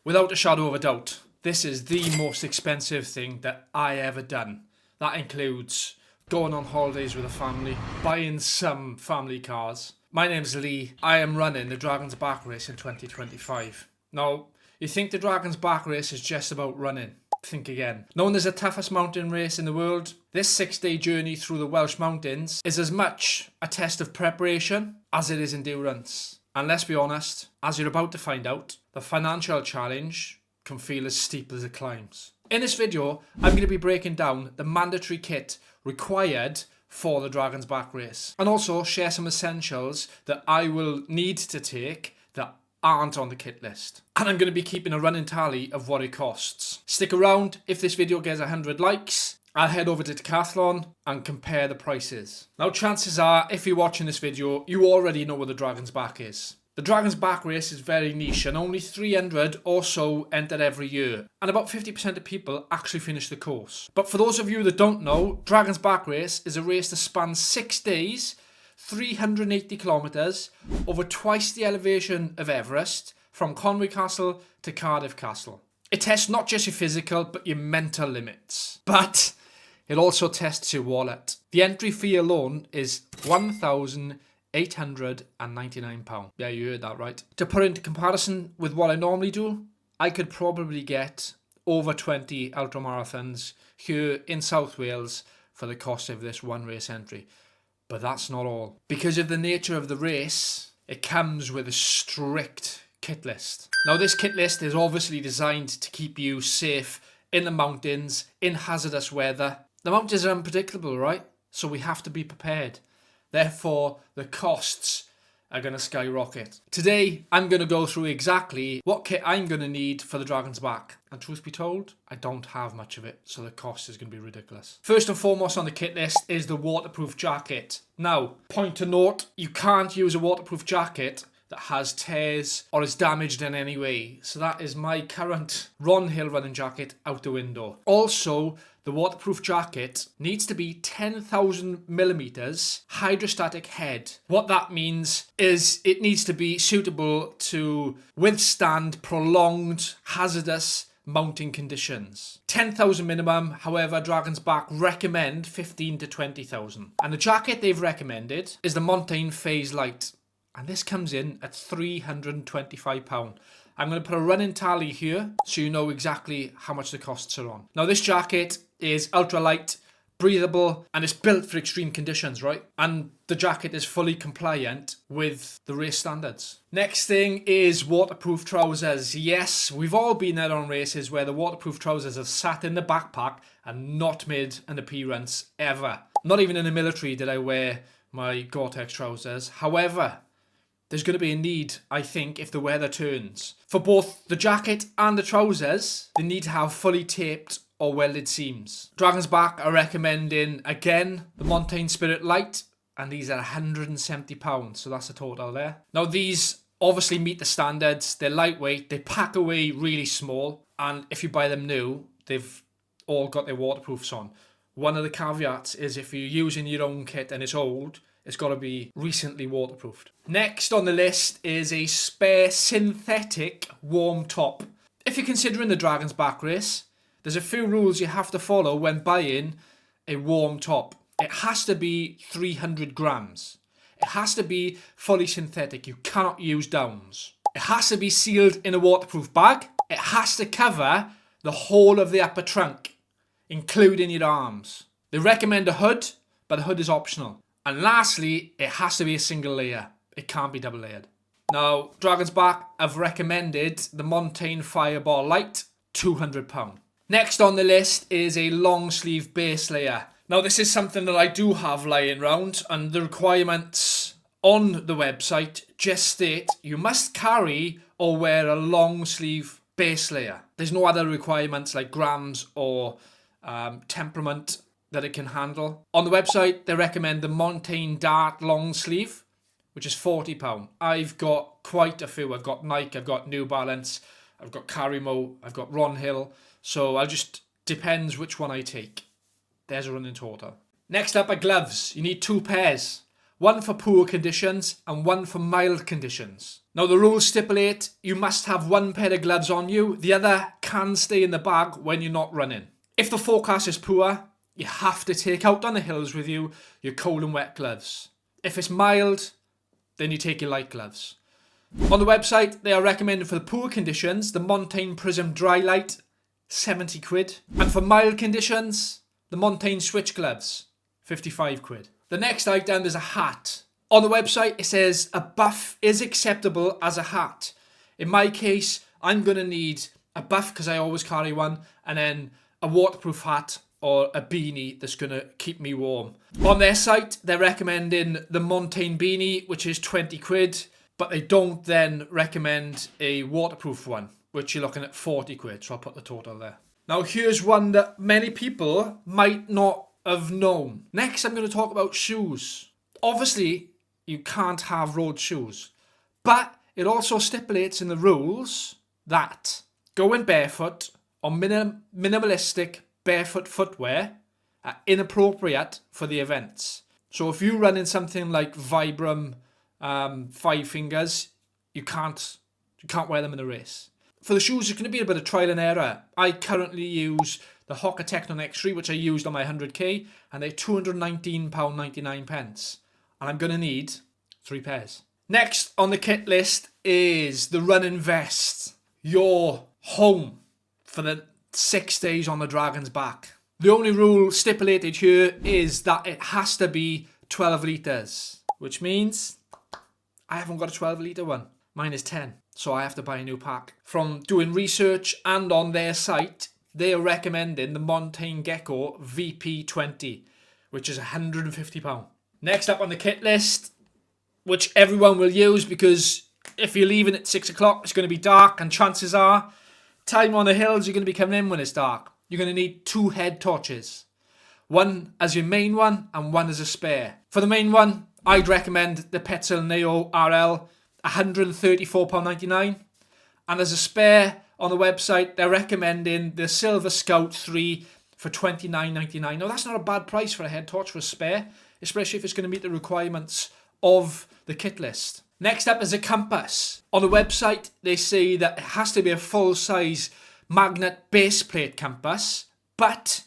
Without a shadow of a doubt, this is the most expensive thing that I ever done. That includes going on holidays with a family, buying some family cars. My name's Lee. I am running the Dragon's Back race in 2025. Now, you think the Dragon's Back race is just about running? Think again. Known as the toughest mountain race in the world, this 6-day journey through the Welsh mountains is as much a test of preparation as it is endurance. And let's be honest, as you're about to find out, the financial challenge can feel as steep as it climbs. In this video, I'm going to be breaking down the mandatory kit required for the Dragon's Back race, and also share some essentials that I will need to take that aren't on the kit list. And I'm going to be keeping a running tally of what it costs. Stick around. If this video gets 100 likes, I'll head over to Decathlon and compare the prices. Now, chances are, if you're watching this video, you already know what the Dragon's Back is. The Dragon's Back race is very niche, and only 300 or so enter every year, and about 50% of people actually finish the course. But for those of you that don't know, Dragon's Back race is a race that spans 6 days, 380 kilometres, over twice the elevation of Everest, from Conwy Castle to Cardiff Castle. It tests not just your physical, but your mental limits. But it also tests your wallet. The entry fee alone is £1,899. Yeah, you heard that right. To put into comparison with what I normally do, I could probably get over 20 ultramarathons here in South Wales for the cost of this one race entry. But that's not all. Because of the nature of the race, it comes with a strict kit list. Now, this kit list is obviously designed to keep you safe in the mountains, in hazardous weather. The mountains are unpredictable, right? So we have to be prepared. Therefore, the costs are going to skyrocket. Today, I'm going to go through exactly what kit I'm going to need for the Dragon's Back. And truth be told, I don't have much of it, so the cost is going to be ridiculous. First and foremost on the kit list is the waterproof jacket. Now, point to note, you can't use a waterproof jacket that has tears or is damaged in any way. So that is my current Ron Hill running jacket out the window. Also, the waterproof jacket needs to be 10,000 millimeters hydrostatic head. What that means is it needs to be suitable to withstand prolonged hazardous mounting conditions. 10,000 minimum, however, Dragon's Back recommend 15 to 20,000. And the jacket they've recommended is the Montane Phase Light. And this comes in at £325. I'm going to put a running tally here so you know exactly how much the costs are on. Now, this jacket is ultra light, breathable, and it's built for extreme conditions, right? And the jacket is fully compliant with the race standards. Next thing is waterproof trousers. Yes, we've all been there on races where the waterproof trousers have sat in the backpack and not made an appearance ever. Not even in the military did I wear my Gore-Tex trousers. However, there's going to be a need, I think, if the weather turns. For both the jacket and the trousers, they need to have fully taped or welded seams. Dragon's Back are recommending, again, the Montane Spirit Light, and these are £170, so that's the total there. Now, these obviously meet the standards. They're lightweight, they pack away really small, and if you buy them new, they've all got their waterproofs on. One of the caveats is if you're using your own kit and it's old, it's got to be recently waterproofed. Next on the list is a spare synthetic warm top. If you're considering the Dragon's Back race, there's a few rules you have to follow when buying a warm top. It has to be 300 grams. It has to be fully synthetic. You cannot use downs. It has to be sealed in a waterproof bag. It has to cover the whole of the upper trunk, including your arms. They recommend a hood, but the hood is optional. And lastly, it has to be a single layer. It can't be double layered. Now, Dragon's Back have recommended the Montane Fireball Light, £200. Next on the list is a long sleeve base layer. Now, this is something that I do have lying around, and the requirements on the website just state you must carry or wear a long sleeve base layer. There's no other requirements like grams or temperament that it can handle. On the website, they recommend the Montane Dart long sleeve, which is £40. I've got quite a few. I've got Nike, I've got New Balance, I've got Carimo, I've got Ron Hill. So I'll just, depends which one I take. There's a running total. Next up are gloves. You need 2 pairs. one for poor conditions and one for mild conditions. Now the rules stipulate you must have one pair of gloves on you, the other can stay in the bag when you're not running. If the forecast is poor, you have to take out on the hills with you your cold and wet gloves. If it's mild, then you take your light gloves. On the website, they are recommended for the poor conditions, the Montane Prism Dry Light, 70 quid. And for mild conditions, the Montane Switch Gloves, 55 quid. The next item is a hat. On the website, it says a buff is acceptable as a hat. In my case, I'm going to need a buff because I always carry one, and then a waterproof hat or a beanie that's going to keep me warm. On their site, they're recommending the Montane beanie, which is 20 quid, but they don't then recommend a waterproof one, which you're looking at 40 quid, so I'll put the total there. Now here's one that many people might not have known. Next, I'm going to talk about shoes. Obviously, you can't have road shoes, but it also stipulates in the rules that going barefoot or minimalistic barefoot footwear are inappropriate for the events. So if you run in something like Vibram 5 Fingers, you can't wear them in a race. For the shoes, it's going to be a bit of trial and error. I currently use the Hoka Technon X3, which I used on my 100k, and they're £219.99. And I'm going to need 3 pairs. Next on the kit list is the running vest. Your home for the 6 days on the Dragon's Back. The only rule stipulated here is that it has to be 12 litres, which means I haven't got a 12 litre one. Mine is 10, so I have to buy a new pack. From doing research and on their site, they are recommending the Montane Gecko VP20, which is £150. Next up on the kit list, which everyone will use because if you're leaving at 6 o'clock, it's going to be dark, and chances are, time on the hills, you're going to be coming in when it's dark. You're going to need 2 head torches. One as your main one and one as a spare. For the main one, I'd recommend the Petzl Neo RL, £134.99. And as a spare, on the website, they're recommending the Silver Scout 3 for £29.99. Now, that's not a bad price for a head torch for a spare, especially if it's going to meet the requirements of the kit list. Next up is a compass. On the website, they say that it has to be a full-size magnet base plate compass, but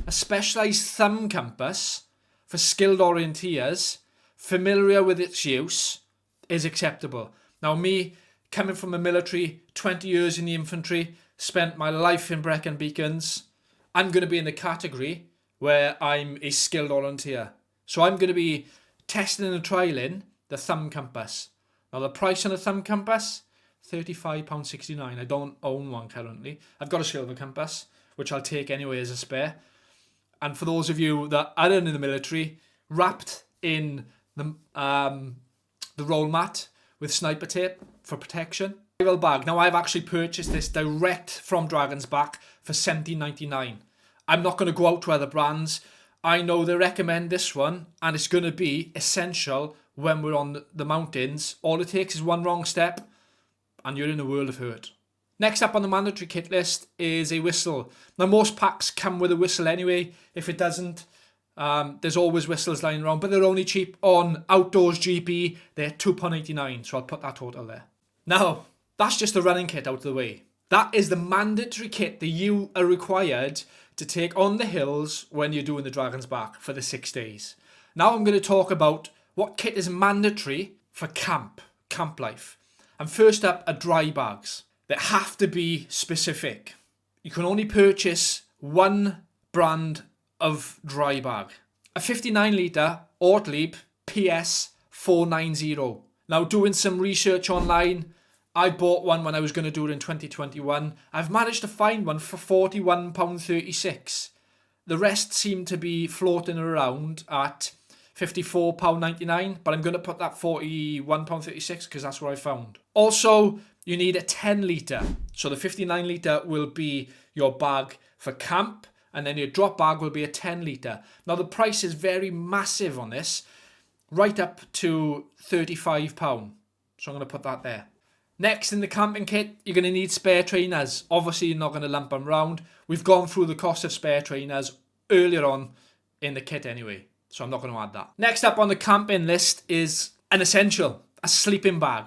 a specialised thumb compass for skilled orienteers, familiar with its use, is acceptable. Now, me, coming from the military, 20 years in the infantry, spent my life in Brecon Beacons, I'm going to be in the category where I'm a skilled orienteer. So I'm going to be testing and trialling the thumb compass. Now the price on a thumb compass, £35.69. I don't own one currently. I've got a silver compass, which I'll take anyway as a spare. And for those of you that aren't in the military, wrapped in the roll mat with sniper tape for protection. Bag. Now I've actually purchased this direct from Dragon's Back for £17.99. I'm not going to go out to other brands. I know they recommend this one, and it's going to be essential when we're on the mountains. All it takes is one wrong step and you're in a world of hurt. Next up on the mandatory kit list is a whistle. Now most packs come with a whistle anyway. If it doesn't, there's always whistles lying around, but they're only cheap on Outdoors GP. They're £2.89, so I'll put that total there. Now, that's just the running kit out of the way. That is the mandatory kit that you are required to take on the hills when you're doing the Dragon's Back for the 6 days. Now I'm going to talk about what kit is mandatory for camp life. And first up are dry bags. They have to be specific. You can only purchase one brand of dry bag. A 59 litre Ortlieb PS 490. Now doing some research online, I bought one when I was going to do it in 2021. I've managed to find one for £41.36. The rest seem to be floating around at £54.99, but I'm going to put that £41.36 because that's what I found. Also, you need a 10 litre. So the 59 litre will be your bag for camp, and then your drop bag will be a 10 litre. Now the price is very massive on this, right up to £35. So I'm going to put that there. Next in the camping kit, you're going to need spare trainers. Obviously, you're not going to lump them round. We've gone through the cost of spare trainers earlier on in the kit anyway. so I'm not going to add that. Next up on the camping list is an essential, a sleeping bag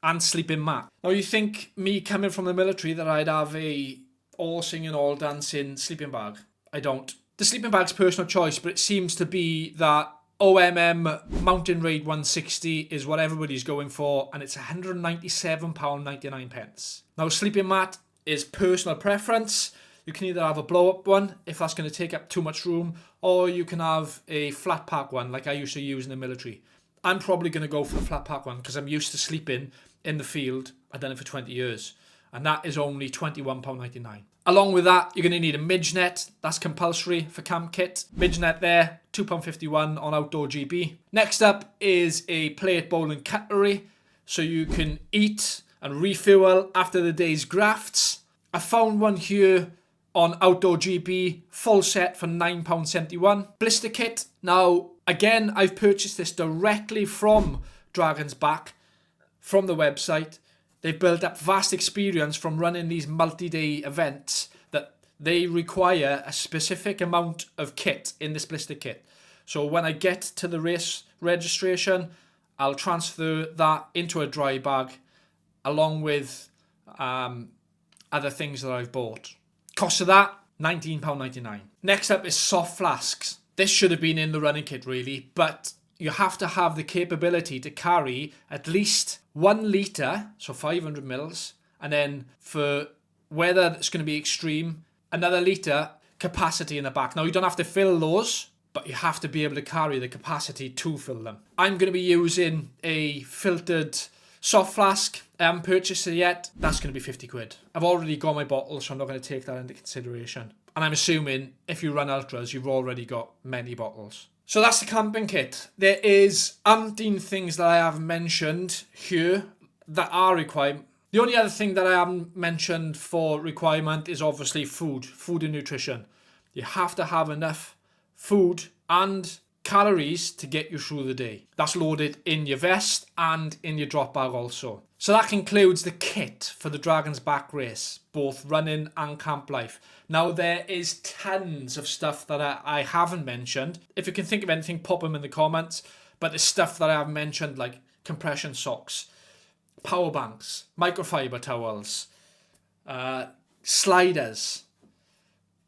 and sleeping mat. Now you think me coming from the military that I'd have a all singing, all dancing sleeping bag. I don't. The sleeping bag's personal choice, but it seems to be that OMM Mountain Raid 160 is what everybody's going for, and it's £197.99. Now a sleeping mat is personal preference. You can either have a blow-up one if that's going to take up too much room, or you can have a flat pack one like I used to use in the military. I'm probably going to go for the flat pack one because I'm used to sleeping in the field. I've done it for 20 years. And that is only £21.99. Along with that, you're going to need a Midge net. That's compulsory for camp kit. Midge net there, £2.51 on Outdoor GB. Next up is a plate, bowl and cutlery, so you can eat and refuel after the day's grafts. I found one here on Outdoor GB, full set for £9.71. Blister kit. Now, again, I've purchased this directly from Dragon's Back, from the website. They've built up vast experience from running these multi-day events that they require a specific amount of kit in this blister kit. So when I get to the race registration, I'll transfer that into a dry bag along with other things that I've bought. Cost of that, £19.99. Next up is soft flasks. This should have been in the running kit really, but you have to have the capability to carry at least 1 litre, so 500 mils, and then for weather that's going to be extreme, another litre capacity in the back. Now you don't have to fill those, but you have to be able to carry the capacity to fill them. I'm going to be using a filtered soft flask. I haven't purchased it yet. That's going to be 50 quid. I've already got my bottle, so I'm not going to take that into consideration. And I'm assuming if you run ultras, you've already got many bottles. So that's the camping kit. There is umpteen things that I haven't mentioned here that are required. The only other thing that I haven't mentioned for requirement is obviously food and nutrition. You have to have enough food and calories to get you through the day. That's loaded in your vest and in your drop bag also. So that concludes the kit for the Dragon's Back race, both running and camp life. Now there is tons of stuff that I haven't mentioned. If you can think of anything, pop them in the comments. But there's stuff that I haven't mentioned like compression socks, power banks, microfiber towels, sliders,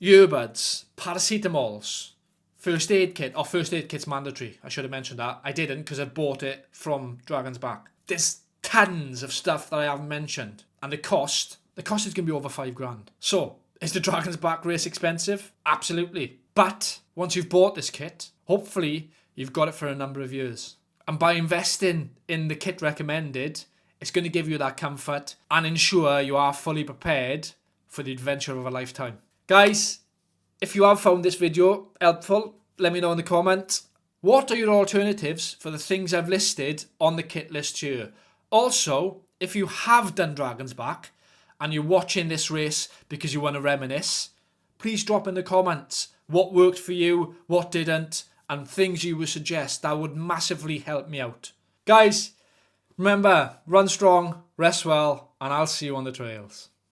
earbuds, paracetamols, first aid kit. Oh, first aid kit's mandatory. I should have mentioned that. I didn't because I bought it from Dragon's Back. There's tons of stuff that I haven't mentioned. And the cost is going to be over £5,000. So, is the Dragon's Back race expensive? Absolutely. But once you've bought this kit, hopefully you've got it for a number of years. And by investing in the kit recommended, it's going to give you that comfort and ensure you are fully prepared for the adventure of a lifetime. Guys, if you have found this video helpful, let me know in the comments. What are your alternatives for the things I've listed on the kit list here? Also, if you have done Dragon's Back and you're watching this race because you want to reminisce, please drop in the comments what worked for you, what didn't, and things you would suggest. That would massively help me out. Guys, remember, run strong, rest well, and I'll see you on the trails.